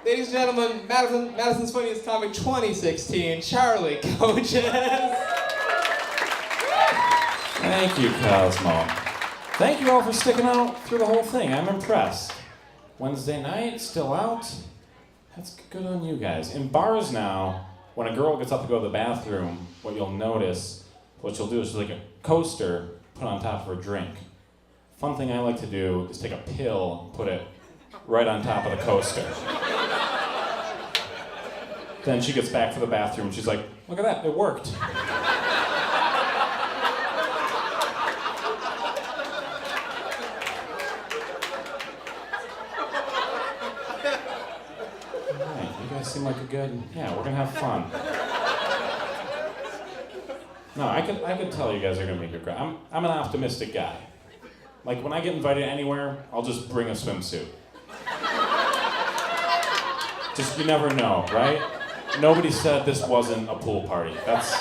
Ladies and gentlemen, Madison's Funniest Comic 2016, Charlie Kojis. Thank you, Cosmo. Thank you all for sticking out through the whole thing. I'm impressed. Wednesday night, still out. That's good on you guys. In bars now, when a girl gets up to go to the bathroom, what you'll notice, what she'll do is she'll take a coaster, put it on top of her drink. Fun thing I like to do is take a pill and put it right on top of the coaster. Then she gets back to the bathroom, she's like, look at that, it worked. Seem like a good, yeah, we're gonna have fun. No, I could tell you guys are gonna make a crowd. I'm an optimistic guy. Like when I get invited anywhere, I'll just bring a swimsuit. Just, you never know, right? Nobody said this wasn't a pool party. That's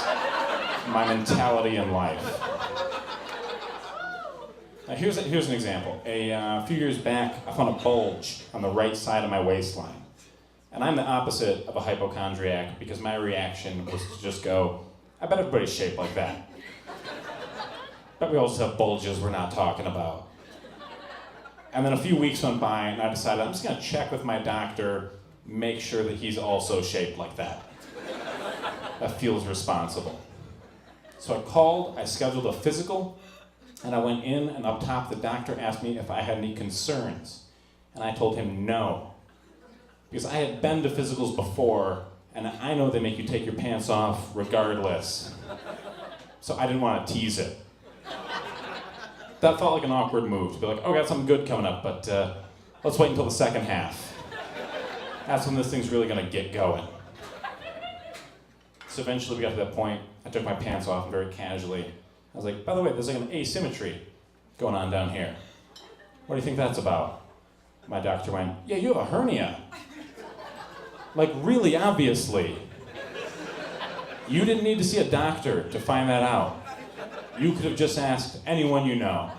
my mentality in life. Now here's an example. A few years back, I found a bulge on the right side of my waistline. And I'm the opposite of a hypochondriac because my reaction was to just go, I bet everybody's shaped like that. Bet we all just have bulges we're not talking about. And then a few weeks went by and I decided I'm just gonna check with my doctor, make sure that he's also shaped like that. That feels responsible. So I called, I scheduled a physical, and I went in and up top the doctor asked me if I had any concerns. And I told him no. Because I had been to physicals before, and I know they make you take your pants off regardless. So I didn't want to tease it. That felt like an awkward move, to be like, oh, got something good coming up, but let's wait until the second half. That's when this thing's really gonna get going. So eventually we got to that point, I took my pants off very casually. I was like, by the way, there's like an asymmetry going on down here. What do you think that's about? My doctor went, yeah, you have a hernia. Like, really obviously. You didn't need to see a doctor to find that out. You could have just asked anyone you know.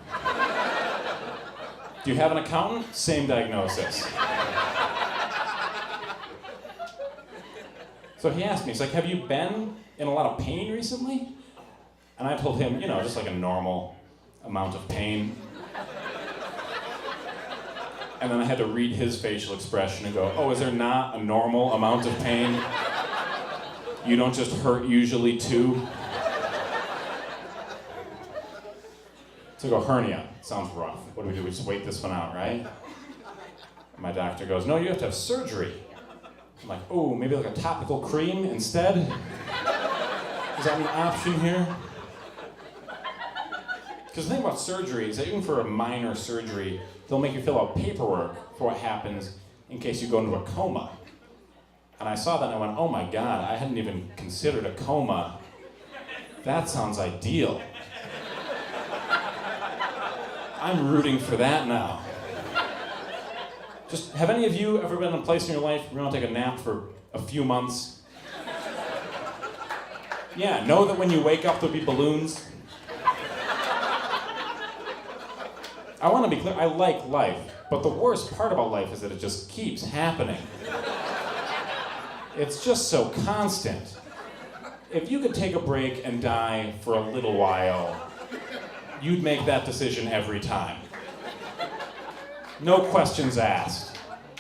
Do you have an accountant? Same diagnosis. So he asked me, he's like, have you been in a lot of pain recently? And I told him, you know, just like a normal amount of pain. And then I had to read his facial expression and go, oh, is there not a normal amount of pain? You don't just hurt usually too? So I go, hernia. Sounds rough. What do? We just wait this one out, right? And my doctor goes, no, you have to have surgery. I'm like, oh, maybe like a topical cream instead? Is that an option here? Because the thing about surgery is that even for a minor surgery, they'll make you fill out paperwork for what happens in case you go into a coma. And I saw that and I went, oh my God, I hadn't even considered a coma. That sounds ideal. I'm rooting for that now. Just, have any of you ever been in a place in your life where you want to take a nap for a few months? Yeah, know that when you wake up there'll be balloons. I want to be clear, I like life, but the worst part about life is that it just keeps happening. It's just so constant. If you could take a break and die for a little while, you'd make that decision every time. No questions asked.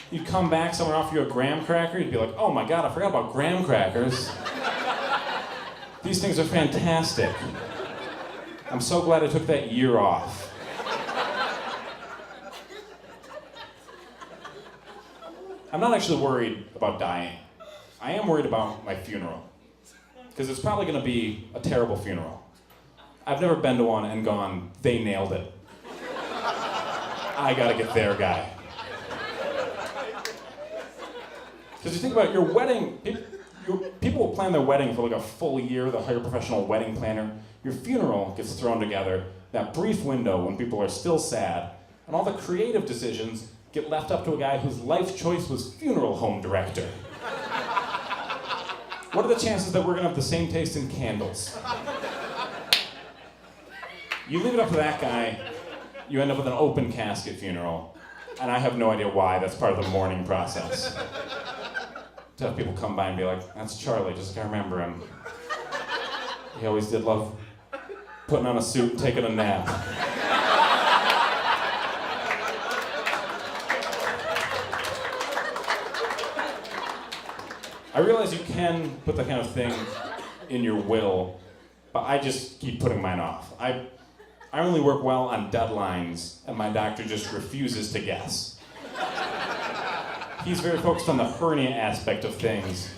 You'd come back, someone offer you a graham cracker, you'd be like, oh my God, I forgot about graham crackers. These things are fantastic. I'm so glad I took that year off. I'm not actually worried about dying. I am worried about my funeral. Because it's probably going to be a terrible funeral. I've never been to one and gone, they nailed it. I gotta get their guy. Because you think about it, your wedding, people will plan their wedding for like a full year, they'll hire a professional wedding planner. Your funeral gets thrown together, that brief window when people are still sad, and all the creative decisions get left up to a guy whose life choice was funeral home director. What are the chances that we're gonna have the same taste in candles? You leave it up to that guy, you end up with an open casket funeral, and I have no idea why that's part of the mourning process. to have people come by and be like, that's Charlie, just like I remember him. He always did love putting on a suit and taking a nap. I realize you can put that kind of thing in your will, but I just keep putting mine off. I only work well on deadlines, and my doctor just refuses to guess. He's very focused on the hernia aspect of things.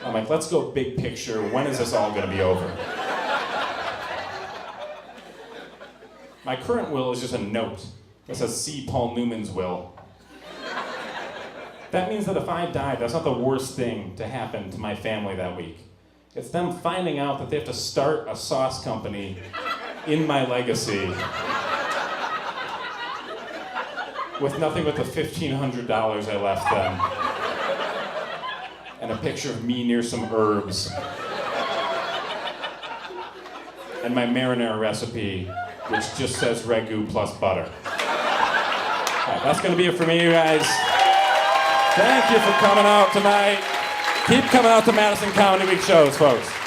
I'm like, let's go big picture. When is this all going to be over? My current will is just a note that says, see Paul Newman's will. That means that if I died, that's not the worst thing to happen to my family that week. It's them finding out that they have to start a sauce company in my legacy with nothing but the $1,500 I left them and a picture of me near some herbs and my marinara recipe, which just says ragu plus butter. All right, that's gonna be it for me, you guys. Thank you for coming out tonight. Keep coming out to Madison Comedy Week shows, folks.